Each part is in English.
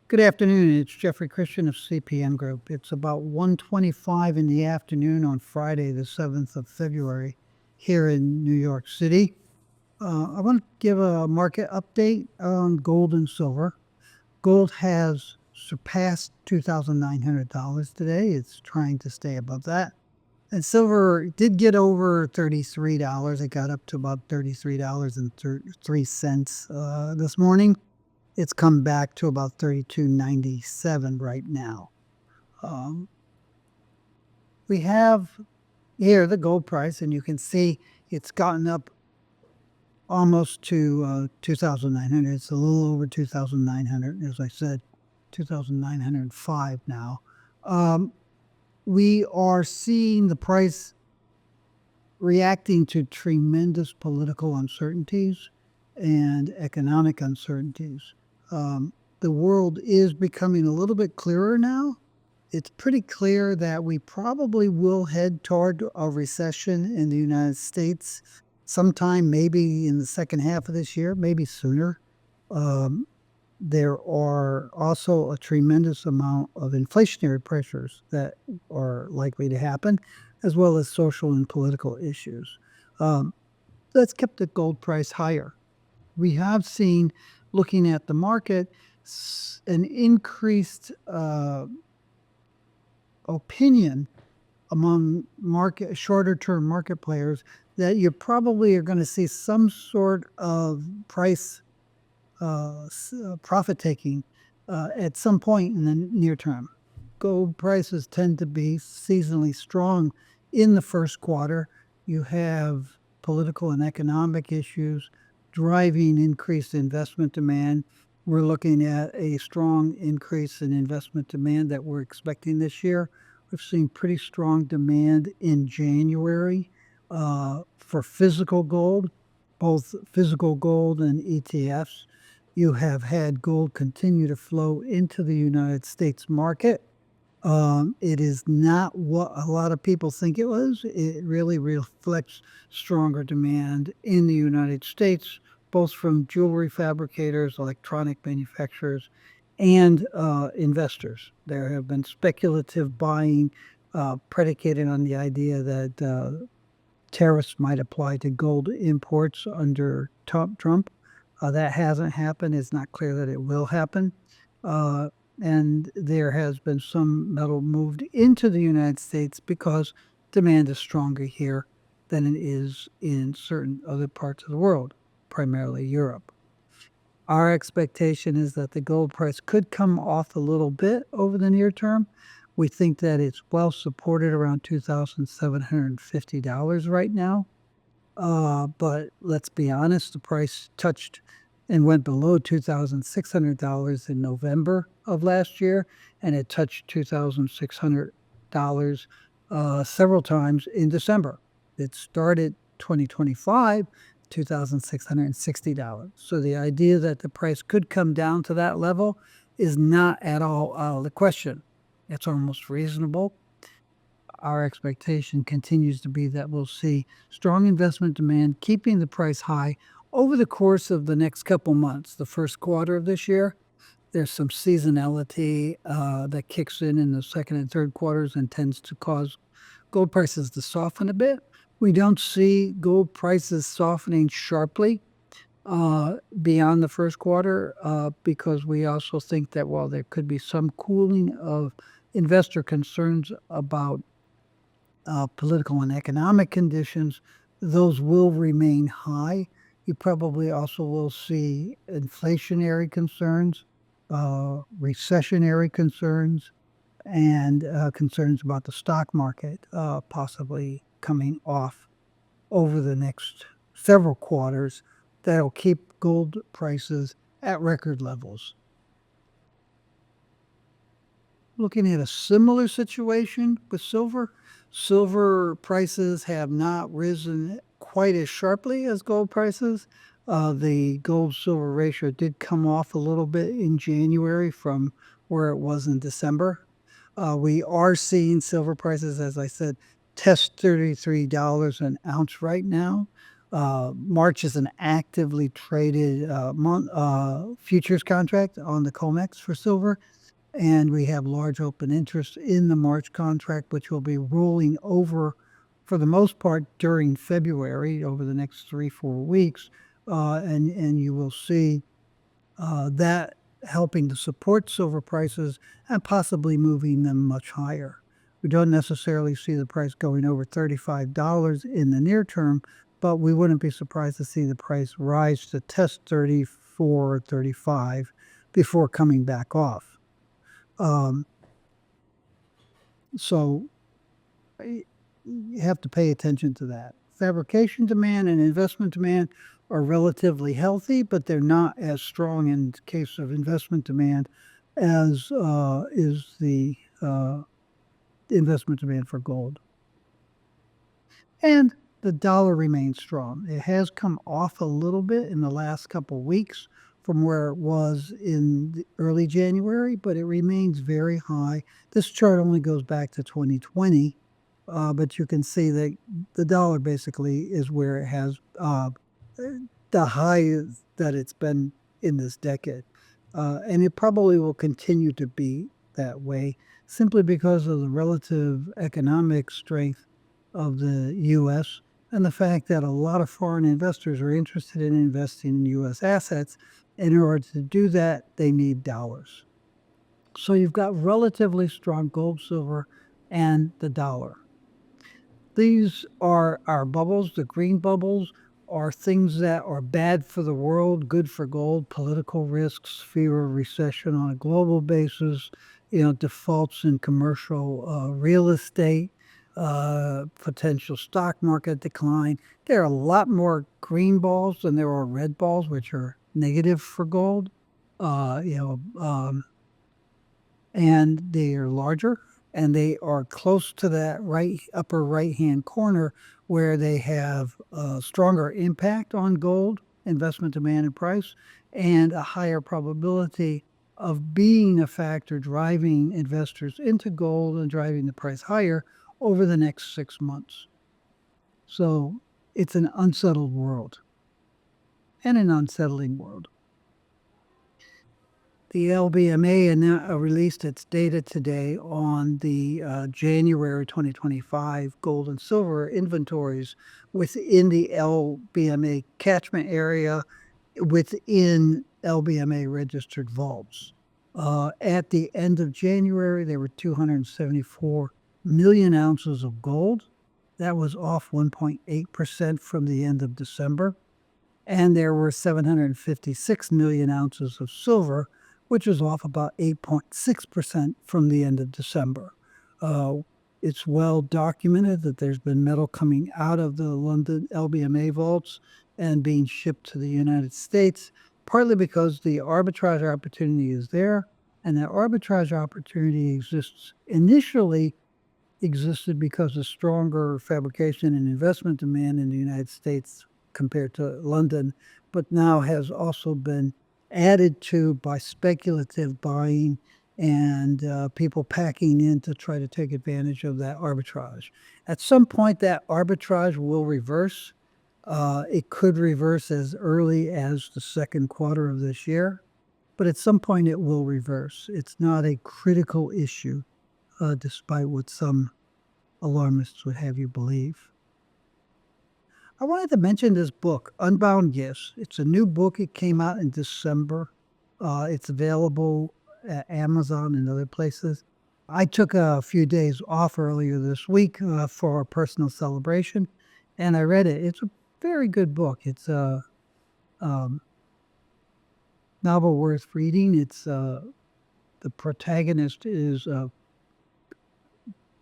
Good afternoon. It's Jeffrey Christian of CPM Group. It's about 1:25 in the afternoon on Friday, the 7th of February, here in New York City. I want to give a market update on gold and silver. Gold has surpassed $2,900 today. It's trying to stay above that. And silver did get over $33. It got up to about $33.03 this morning. It's come back to about 32.97 right now. We have here the gold price, and you can see it's gotten up almost to 2,900. It's a little over 2,900, as I said, 2,905 now. We are seeing the price reacting to tremendous political uncertainties and economic uncertainties. The world is becoming a little bit clearer now. It's pretty clear that we probably will head toward a recession in the United States sometime maybe in the second half of this year, maybe sooner. There are also a tremendous amount of inflationary pressures that are likely to happen, as well as social and political issues. That's kept the gold price higher. We have seen, looking at the market, an increased opinion among shorter-term market players that you probably are going to see some sort of price profit taking at some point in the near term. Gold prices tend to be seasonally strong in the first quarter. You have political and economic issues driving increased investment demand. We're looking at a strong increase in investment demand that we're expecting this year. We've seen pretty strong demand in January for physical gold, both physical gold and ETFs. You have had gold continue to flow into the United States market. It is not what a lot of people think it was. It really reflects stronger demand in the United States, both from jewelry fabricators, electronic manufacturers, and investors. There have been speculative buying predicated on the idea that tariffs might apply to gold imports under Trump. That hasn't happened. It's not clear that it will happen. And there has been some metal moved into the United States because demand is stronger here than it is in certain other parts of the world, primarily Europe. Our expectation is that the gold price could come off a little bit over the near term. We think that it's well supported around $2,750 right now. But let's be honest, the price touched and went below $2,600 in November of last year, and it touched $2,600 several times in December. It started 2025, $2,660. So the idea that the price could come down to that level is not at all out of the question. It's almost reasonable. Our expectation continues to be that we'll see strong investment demand, keeping the price high over the course of the next couple months. The first quarter of this year, there's some seasonality that kicks in the second and third quarters and tends to cause gold prices to soften a bit. We don't see gold prices softening sharply beyond the first quarter because we also think that while there could be some cooling of investor concerns about political and economic conditions, those will remain high. You probably also will see inflationary concerns, recessionary concerns, and concerns about the stock market possibly coming off over the next several quarters that'll keep gold prices at record levels. Looking at a similar situation with silver. Silver prices have not risen quite as sharply as gold prices. The gold-silver ratio did come off a little bit in January from where it was in December. We are seeing silver prices, as I said, test $33 an ounce right now. March is an actively traded futures contract on the COMEX for silver, and we have large open interest in the March contract, which will be rolling over for the most part during February over the next 3-4 weeks, and you will see that helping to support silver prices and possibly moving them much higher. We don't necessarily see the price going over $35 in the near term, but we wouldn't be surprised to see the price rise to test 34 or 35 before coming back off. Um, so you have to pay attention to that. Fabrication demand and investment demand are relatively healthy, but they're not as strong in the case of investment demand as is the investment demand for gold. And the dollar remains strong. It has come off a little bit in the last couple of weeks from where it was in early January, but it remains very high. This chart only goes back to 2020, but you can see that the dollar basically is where it has the high that it's been in this decade. And it probably will continue to be that way simply because of the relative economic strength of the U.S. and the fact that a lot of foreign investors are interested in investing in U.S. assets. In order to do that, they need dollars. So you've got relatively strong gold, silver, and the dollar. These are our bubbles. The green bubbles are things that are bad for the world, good for gold, political risks, fear of recession on a global basis, defaults in commercial real estate, potential stock market decline. There are a lot more green balls than there are red balls, which are negative for gold. Uh, you know, um, and they are larger and they are close to that upper right hand corner where they have a stronger impact on gold investment demand and price and a higher probability of being a factor driving investors into gold and driving the price higher over the next 6 months. So it's an unsettled world and an unsettling world. The LBMA released its data today on the January 2025 gold and silver inventories within the LBMA catchment area within LBMA registered vaults. At the end of January, there were 274 million ounces of gold. That was off 1.8% from the end of December. And there were 756 million ounces of silver, which is off about 8.6% from the end of December. It's well documented that there's been metal coming out of the London LBMA vaults and being shipped to the United States, partly because the arbitrage opportunity is there, and that arbitrage opportunity existed because of stronger fabrication and investment demand in the United States compared to London, but now has also been added to by speculative buying and people packing in to try to take advantage of that arbitrage. At some point, that arbitrage will reverse. It could reverse as early as the second quarter of this year, but at some point it will reverse. It's not a critical issue, despite what some alarmists would have you believe. I wanted to mention this book, Unbound Gifts. It's a new book. It came out in December. It's available at Amazon and other places. I took a few days off earlier this week for a personal celebration, and I read it. It's a very good book. It's a novel worth reading. It's the protagonist is a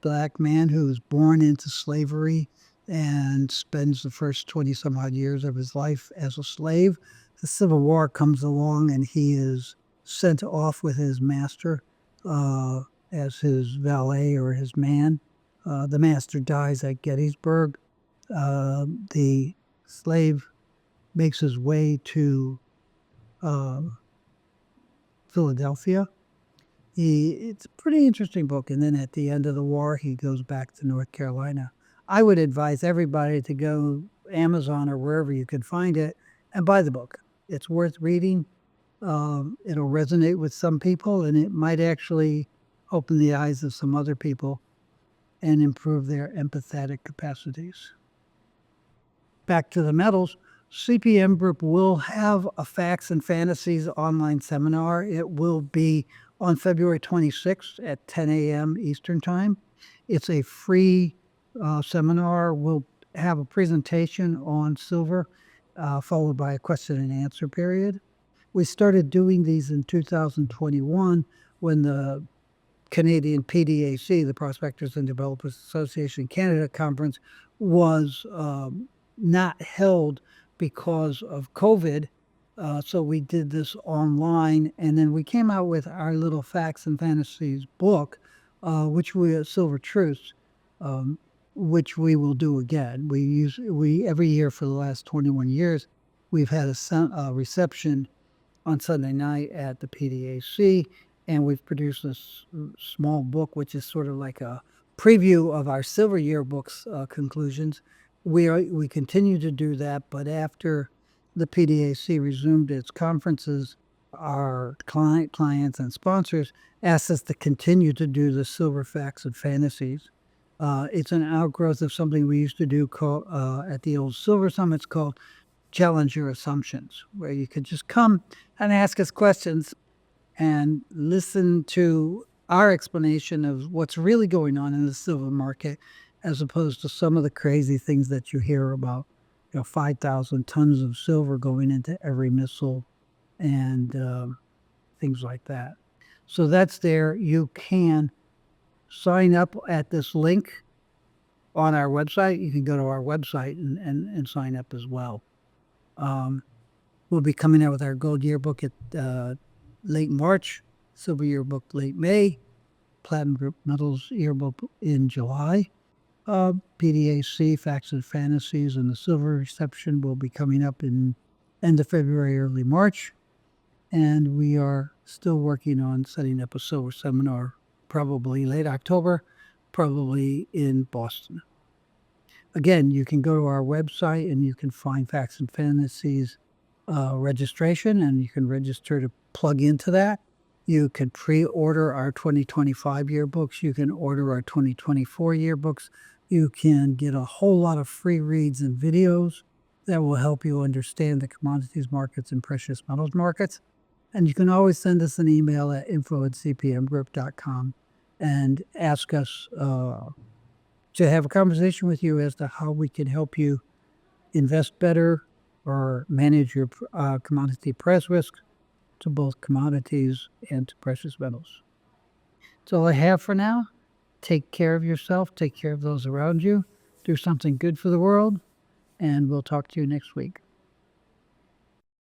black man who was born into slavery and spends the first 20 some odd years of his life as a slave. The Civil War comes along and he is sent off with his master as his valet or his man. The master dies at Gettysburg. The slave makes his way to uh, Philadelphia. It's a pretty interesting book. And then at the end of the war, he goes back to North Carolina. I would advise everybody to go Amazon or wherever you can find it and buy the book. It's worth reading. It'll resonate with some people, and it might actually open the eyes of some other people and improve their empathetic capacities. Back to the metals, CPM Group will have a Facts and Fantasies online seminar. It will be on February 26th at 10 a.m. Eastern Time. It's a free seminar. We'll have a presentation on silver, followed by a question and answer period. We started doing these in 2021 when the Canadian PDAC, the Prospectors and Developers Association Canada Conference, was not held because of COVID. So we did this online, and then we came out with our little Facts and Fantasies book, which we Silver Truths, which we will do again. We every year for the last 21 years, we've had a reception on Sunday night at the PDAC, and we've produced this small book, which is sort of like a preview of our Silver Yearbook's conclusions. We continue to do that, but after the PDAC resumed its conferences, our clients and sponsors asked us to continue to do the Silver Facts and Fantasies. It's an outgrowth of something we used to do at the old Silver Summits called Challenge Your Assumptions, where you could just come and ask us questions and listen to our explanation of what's really going on in the silver market, as opposed to some of the crazy things that you hear about, 5,000 tons of silver going into every missile and things like that. So that's there. You can sign up at this link on our website. You can go to our website and sign up as well. We'll be coming out with our gold yearbook at late March, silver yearbook late May, platinum group metals yearbook in July. PDAC, Facts and Fantasies, and the silver reception will be coming up in end of February, early March. And we are still working on setting up a silver seminar, probably late October, probably in Boston. Again, you can go to our website and you can find Facts and Fantasies registration, and you can register to plug into that. You can pre-order our 2025 yearbooks. You can order our 2024 yearbooks. You can get a whole lot of free reads and videos that will help you understand the commodities markets and precious metals markets. And you can always send us an email at info@cpmgroup.com and ask us to have a conversation with you as to how we can help you invest better or manage your commodity price risk to both commodities and to precious metals. That's all I have for now. Take care of yourself. Take care of those around you. Do something good for the world. And we'll talk to you next week.